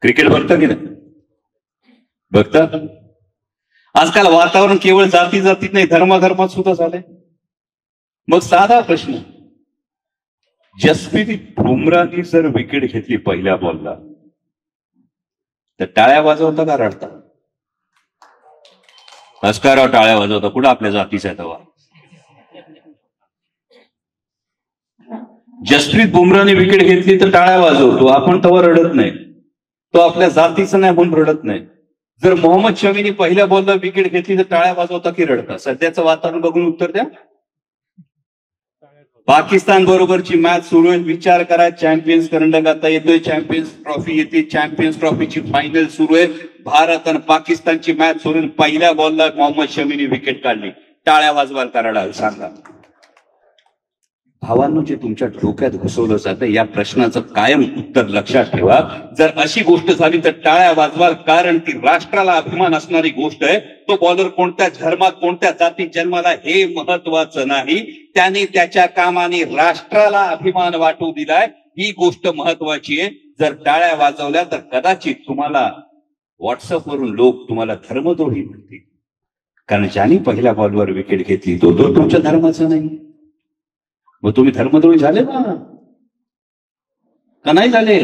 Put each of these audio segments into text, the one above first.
Cricket बघता की नाही? बघता? आजकाल वातावरण केवळ जाती जातीत नाही, धर्माधर्मात सुद्धा झालंय. मग साधा प्रश्न, जसप्रीत बुमराहनी जर विकेट घेतली पहिल्या बॉलला तर टाळ्या वाजवता का रडता? हसकाराव टाळ्या वाजवता, कुठं आपल्या जातीचा आहे तेव्हा. जसप्रीत बुमराहने विकेट घेतली तर टाळ्या वाजवतो, आपण तेव्हा रडत नाही. तो आपल्या जातीचं नाही म्हणून रडत नाही. जर मोहम्मद शमीने पहिल्या बॉलला विकेट घेतली तर टाळ्या वाजवता की रडता? सध्याचं वातावरण बघून उत्तर द्या. पाकिस्तान बरोबरची मॅच सुरू आहे, विचार करा. चॅम्पियन्स करंडक आता येतोय, चॅम्पियन्स ट्रॉफी येते, चॅम्पियन्स ट्रॉफीची फायनल सुरू आहे. भारत आणि पाकिस्तानची मॅच सुरू आहे. पहिल्या बॉलला मोहम्मद शमीने विकेट काढली, टाळ्या वाजवाल कराडा? सांगा भावांनो, जे तुमच्या डोक्यात घुसवलं जातं या प्रश्नाचं कायम उत्तर लक्षात ठेवा. जर अशी गोष्ट झाली तर टाळ्या वाजवाल, कारण ती राष्ट्राला अभिमान असणारी गोष्ट आहे. तो बॉलर कोणत्या धर्मात कोणत्या जातीत जन्माला हे महत्वाचं नाही, त्याने त्याच्या कामाने राष्ट्राला अभिमान वाटू दिलाय, ही गोष्ट महत्वाची आहे. जर टाळ्या वाजवल्या तर कदाचित तुम्हाला व्हॉट्सअपवरून लोक तुम्हाला धर्मद्रोही म्हणतील, कारण ज्यांनी पहिल्या बॉलवर विकेट घेतली तो तुमच्या धर्माचा नाही. मग तुम्ही धर्मद्रोही झाले ना का नाही झाले?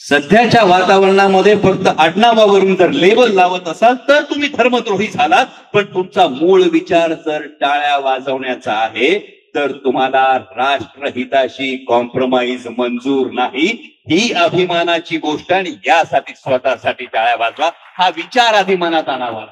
सध्याच्या वातावरणामध्ये फक्त आडनावावरून जर लेबल लावत असाल तर तुम्ही धर्मद्रोही झालात. पण तुमचा मूळ विचार जर टाळ्या वाजवण्याचा आहे तर तुम्हाला राष्ट्रहिताशी कॉम्प्रोमाइज मंजूर नाही. ही अभिमानाची गोष्ट, आणि यासाठी स्वतःसाठी टाळ्या वाजवा. हा विचार अभिमानात आणावा.